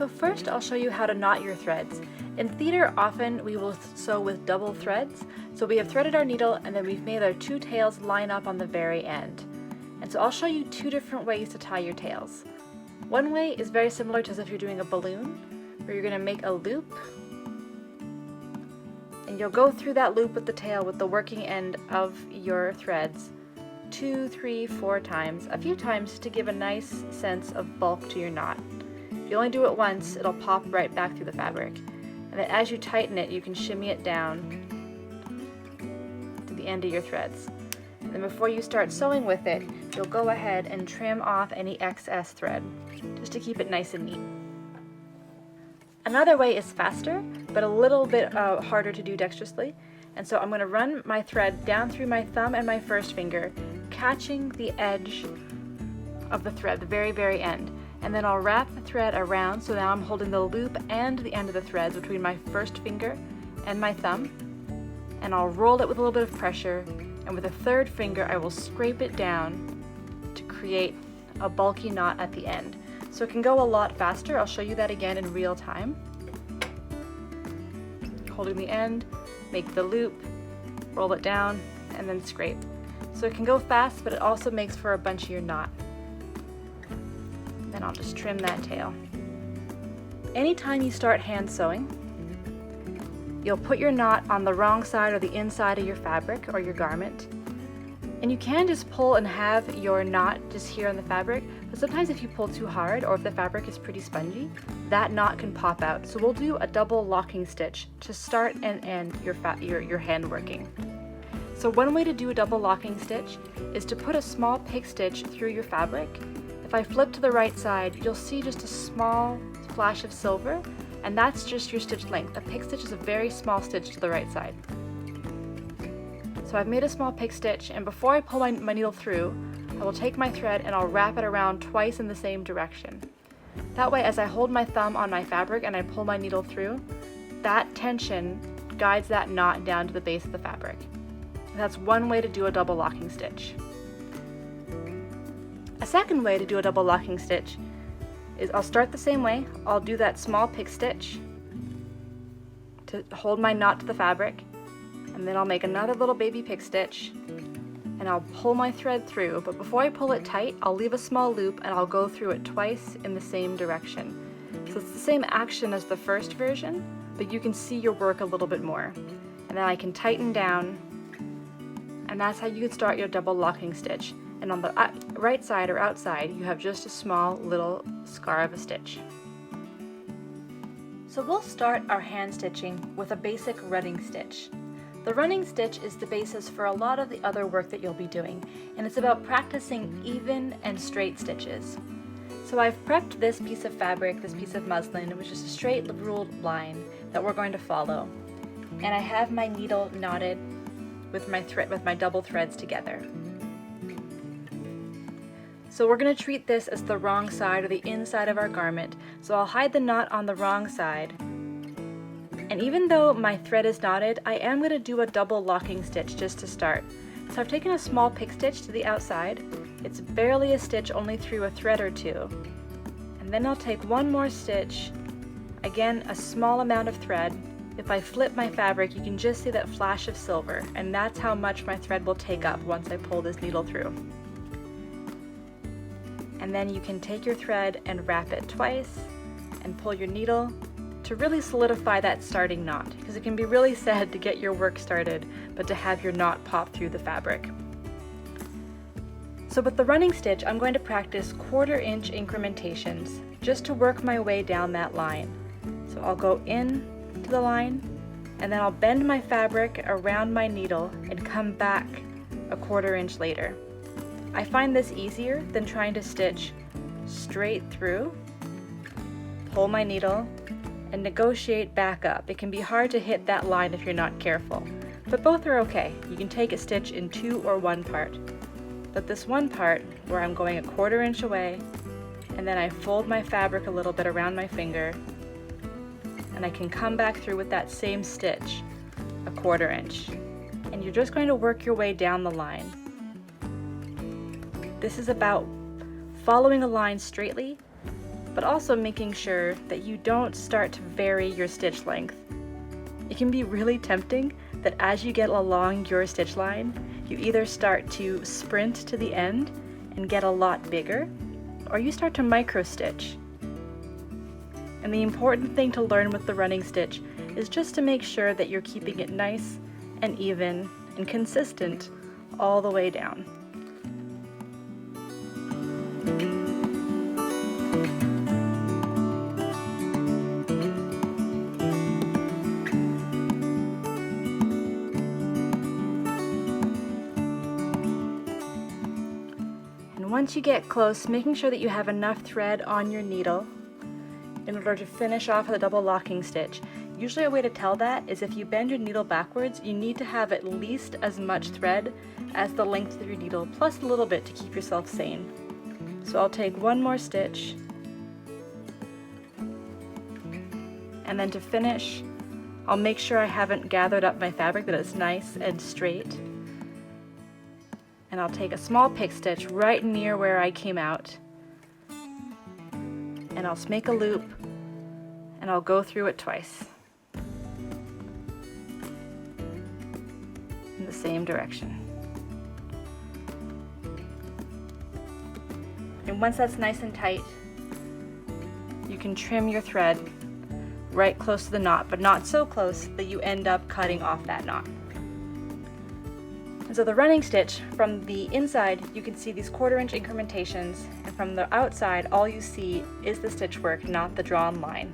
So first I'll show you how to knot your threads. In theater, often we will sew with double threads. So we have threaded our needle and then we've made our two tails line up on the very end. And so I'll show you two different ways to tie your tails. One way is very similar to as if you're doing a balloon, where you're going to make a loop and you'll go through that loop with the tail with the working end of your threads 2, 3, 4 times, a few times to give a nice sense of bulk to your knot. If you only do it once, it'll pop right back through the fabric. And then as you tighten it, you can shimmy it down to the end of your threads. And then before you start sewing with it, you'll go ahead and trim off any excess thread, just to keep it nice and neat. Another way is faster, but a little bit harder to do dexterously. And so I'm going to run my thread down through my thumb and my first finger, catching the edge of the thread, the very, very end. And then I'll wrap the thread around, so now I'm holding the loop and the end of the threads between my first finger and my thumb. And I'll roll it with a little bit of pressure, and with a third finger I will scrape it down to create a bulky knot at the end. So it can go a lot faster. I'll show you that again in real time. Holding the end, make the loop, roll it down, and then scrape. So it can go fast, but it also makes for a bunchier knot. Then I'll just trim that tail. Anytime you start hand sewing, you'll put your knot on the wrong side or the inside of your fabric or your garment. And you can just pull and have your knot just here on the fabric, but sometimes if you pull too hard or if the fabric is pretty spongy, that knot can pop out. So we'll do a double locking stitch to start and end your hand working. So one way to do a double locking stitch is to put a small pig stitch through your fabric. If I flip to the right side, you'll see just a small flash of silver, and that's just your stitch length. A pig stitch is a very small stitch to the right side. So I've made a small pig stitch, and before I pull my needle through, I will take my thread and I'll wrap it around twice in the same direction. That way, as I hold my thumb on my fabric and I pull my needle through, that tension guides that knot down to the base of the fabric. And that's one way to do a double locking stitch. A second way to do a double locking stitch is I'll start the same way. I'll do that small pig stitch to hold my knot to the fabric, and then I'll make another little baby pig stitch and I'll pull my thread through, but before I pull it tight, I'll leave a small loop and I'll go through it twice in the same direction. So it's the same action as the first version, but you can see your work a little bit more. And then I can tighten down, and that's how you can start your double locking stitch. And on the right side or outside, you have just a small little scar of a stitch. So we'll start our hand stitching with a basic running stitch. The running stitch is the basis for a lot of the other work that you'll be doing, and it's about practicing even and straight stitches. So I've prepped this piece of fabric, this piece of muslin, which is a straight ruled line that we're going to follow. And I have my needle knotted with my double threads together. So we're going to treat this as the wrong side or the inside of our garment. So I'll hide the knot on the wrong side. And even though my thread is knotted, I am going to do a double locking stitch just to start. So I've taken a small pig stitch to the outside. It's barely a stitch, only through a thread or two. And then I'll take one more stitch, again a small amount of thread. If I flip my fabric, you can just see that flash of silver, and that's how much my thread will take up once I pull this needle through. And then you can take your thread and wrap it twice and pull your needle to really solidify that starting knot, because it can be really sad to get your work started, but to have your knot pop through the fabric. So with the running stitch, I'm going to practice 1/4 inch incrementations just to work my way down that line. So I'll go in to the line, and then I'll bend my fabric around my needle and come back a 1/4 inch later. I find this easier than trying to stitch straight through, pull my needle, and negotiate back up. It can be hard to hit that line if you're not careful, but both are okay. You can take a stitch in 2 or 1 part. But this one part where I'm going a 1/4 inch away, and then I fold my fabric a little bit around my finger, and I can come back through with that same stitch a 1/4 inch. And you're just going to work your way down the line. This is about following a line straightly but also making sure that you don't start to vary your stitch length. It can be really tempting that as you get along your stitch line, you either start to sprint to the end and get a lot bigger, or you start to micro stitch. And the important thing to learn with the running stitch is just to make sure that you're keeping it nice and even and consistent all the way down. And once you get close, making sure that you have enough thread on your needle in order to finish off the double locking stitch. Usually a way to tell that is if you bend your needle backwards, you need to have at least as much thread as the length of your needle, plus a little bit to keep yourself sane. So I'll take one more stitch, and then to finish, I'll make sure I haven't gathered up my fabric, that it's nice and straight. And I'll take a small pick stitch right near where I came out, and I'll make a loop, and I'll go through it twice in the same direction. And once that's nice and tight, you can trim your thread right close to the knot, but not so close that you end up cutting off that knot. And so the running stitch, from the inside you can see these 1/4 inch incrementations, and from the outside all you see is the stitch work, not the drawn line.